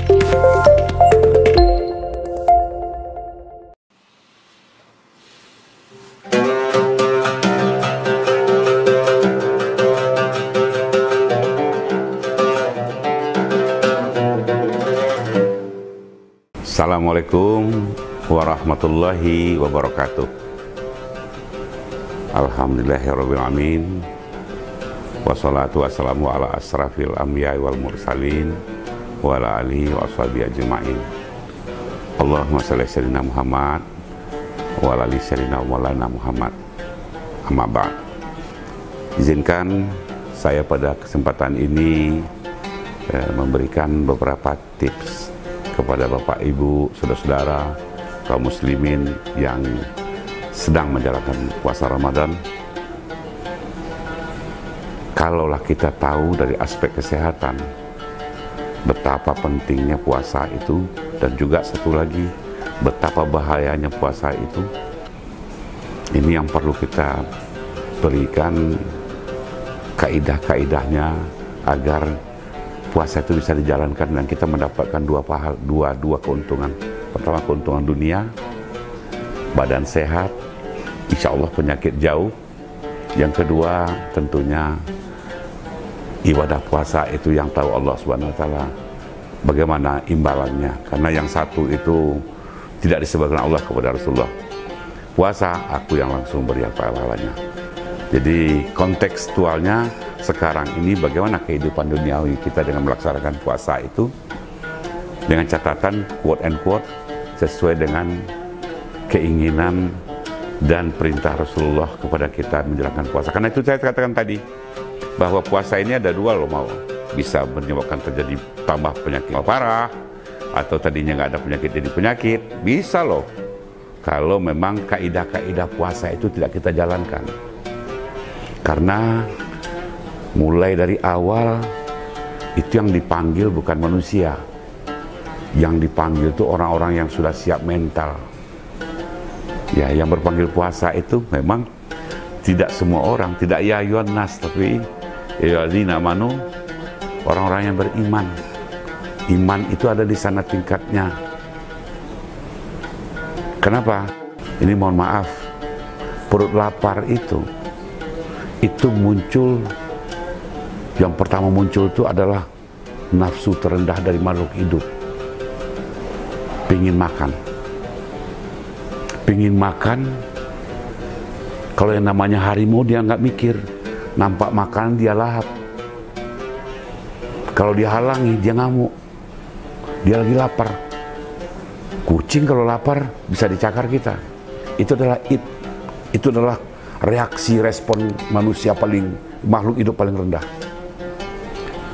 Assalamualaikum warahmatullahi wabarakatuh. Alhamdulillahirrahmanirrahim. Wassalatu wassalamu ala asrafil anbiya wal mursalin wa ala alihi wa ashabihi ajma'in. Allahumma shalli ala sayyidina Muhammad wa ala ali sayyidina maulana Muhammad. Amma ba'd. Izinkan saya pada kesempatan ini memberikan beberapa tips kepada Bapak, Ibu, saudara-saudara, kaum muslimin yang sedang menjalankan puasa Ramadan. Kalaulah kita tahu dari aspek kesehatan betapa pentingnya puasa itu, dan juga satu lagi betapa bahayanya puasa itu, ini yang perlu kita berikan kaidah-kaidahnya agar puasa itu bisa dijalankan dan kita mendapatkan dua keuntungan. Pertama, keuntungan dunia, badan sehat, insya Allah penyakit jauh. Yang kedua, tentunya ibadah puasa itu yang tahu Allah Subhanahu wa Ta'ala bagaimana imbalannya. Karena yang satu itu tidak disebutkan Allah kepada Rasulullah, puasa aku yang langsung beri pahalanya. Jadi kontekstualnya sekarang ini bagaimana kehidupan duniawi kita dengan melaksanakan puasa itu, dengan catatan quote and quote sesuai dengan keinginan dan perintah Rasulullah kepada kita menjalankan puasa. Karena itu saya katakan tadi bahwa puasa ini ada dua loh, mau bisa menyebabkan terjadi tambah penyakit parah, atau tadinya nggak ada penyakit jadi penyakit, bisa loh kalau memang kaidah-kaidah puasa itu tidak kita jalankan. Karena mulai dari awal itu yang dipanggil bukan manusia, yang dipanggil itu orang-orang yang sudah siap mental. Ya, yang berpanggil puasa itu memang tidak semua orang, tidak ya ayyuhan nas, tapi ya alladzina amanu, orang-orang yang beriman. Iman itu ada di sana tingkatnya. Kenapa? Ini mohon maaf, perut lapar itu muncul, yang pertama muncul itu adalah nafsu terendah dari makhluk hidup. Pingin makan. Kalau yang namanya harimau dia nggak mikir, nampak makanan dia lahap. Kalau dihalangi dia ngamuk, dia lagi lapar. Kucing kalau lapar bisa dicakar kita. Itu adalah reaksi respon manusia makhluk hidup paling rendah,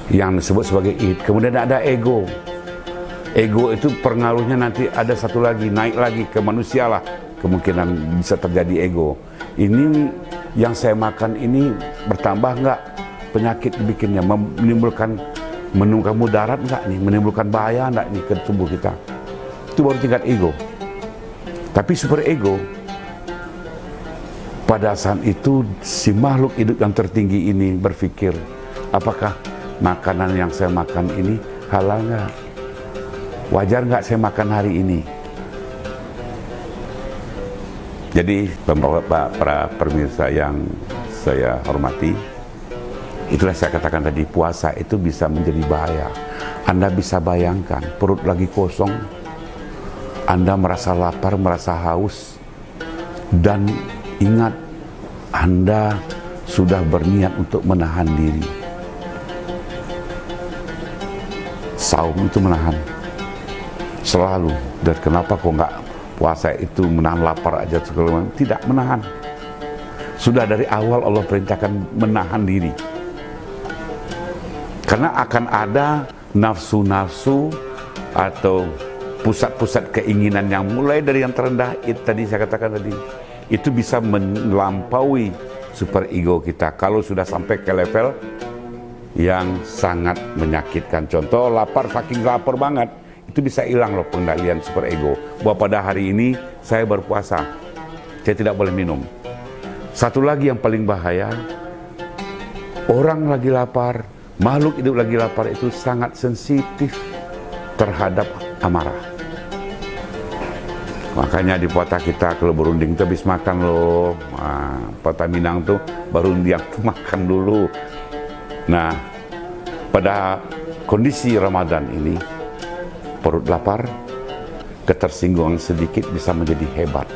yang disebut sebagai id. Kemudian ada ego. Ego itu pengaruhnya nanti ada satu lagi, naik lagi ke manusia lah, kemungkinan bisa terjadi ego. Ini yang saya makan ini bertambah nggak penyakit bikinnya, menimbulkan mudarat nggak nih, menimbulkan bahaya nggak nih ke tubuh kita. Itu baru tingkat ego. Tapi super ego, pada saat itu si makhluk hidup yang tertinggi ini berpikir, apakah makanan yang saya makan ini halal nggak? Wajar nggak saya makan hari ini? Jadi Bapak, para pemirsa yang saya hormati, itulah saya katakan tadi, puasa itu bisa menjadi bahaya. Anda bisa bayangkan, perut lagi kosong, Anda merasa lapar, merasa haus, dan ingat, Anda sudah berniat untuk menahan diri. Saum itu menahan selalu. Dan kenapa kok nggak puasa itu menahan lapar aja segala macam? Tidak menahan. Sudah dari awal Allah perintahkan menahan diri. Karena akan ada nafsu-nafsu atau pusat-pusat keinginan yang mulai dari yang terendah, itu tadi saya katakan tadi, itu bisa melampaui super ego kita kalau sudah sampai ke level yang sangat menyakitkan. Contoh, lapar, saking lapar banget, itu bisa hilang loh pengendalian super ego. Bahwa pada hari ini saya berpuasa, saya tidak boleh minum. Satu lagi yang paling bahaya, orang lagi lapar, makhluk hidup lagi lapar itu sangat sensitif terhadap amarah. Makanya di puasa kita kalau berunding itu habis makan loh. Puasa Minang tuh berunding makan dulu. Nah, pada kondisi Ramadan ini, perut lapar, ketersinggungan sedikit bisa menjadi hebat.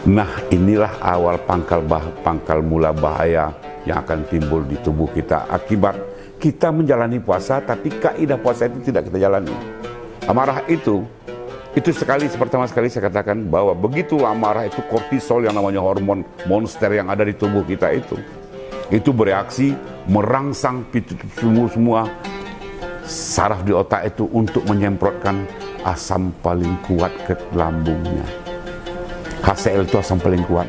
Nah, inilah awal pangkal mula bahaya yang akan timbul di tubuh kita akibat kita menjalani puasa, tapi kaidah puasa itu tidak kita jalani. Amarah itu pertama sekali saya katakan bahwa begitu amarah itu kortisol yang namanya hormon monster yang ada di tubuh kita itu bereaksi merangsang semua saraf di otak itu untuk menyemprotkan asam paling kuat ke lambungnya. HCl itu asam paling kuat,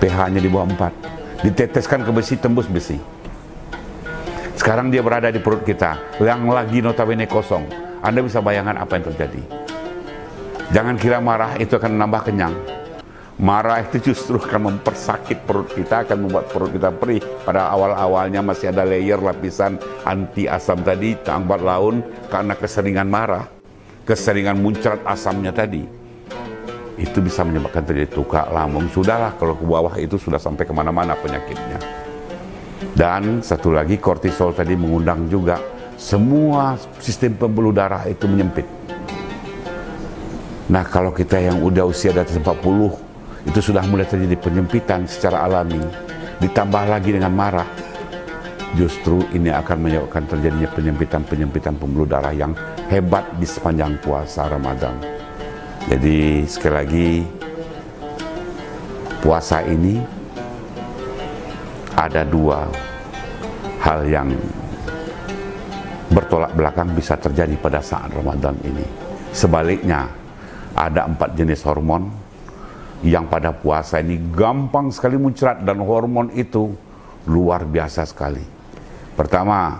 pH-nya di bawah 4, diteteskan ke besi, tembus besi. Sekarang dia berada di perut kita yang lagi notabene kosong. Anda bisa bayangkan apa yang terjadi. Jangan kira marah itu akan menambah kenyang. Marah itu justru akan mempersakit perut kita, akan membuat perut kita perih. Pada awal-awalnya masih ada layer lapisan anti asam tadi, lambat laun karena keseringan marah, keseringan muncrat asamnya tadi, itu bisa menyebabkan terjadi tukak lambung. Sudahlah, kalau ke bawah itu sudah sampai kemana-mana penyakitnya. Dan satu lagi, kortisol tadi mengundang juga semua sistem pembuluh darah itu menyempit. Nah, kalau kita yang udah usia di atas 40, itu sudah mulai terjadi penyempitan secara alami, ditambah lagi dengan marah, justru ini akan menyebabkan terjadinya penyempitan pembuluh darah yang hebat di sepanjang puasa Ramadan. Jadi sekali lagi, puasa ini ada dua hal yang bertolak belakang bisa terjadi pada saat Ramadan ini. Sebaliknya, ada 4 jenis hormon yang pada puasa ini gampang sekali muncrat, dan hormon itu luar biasa sekali. Pertama,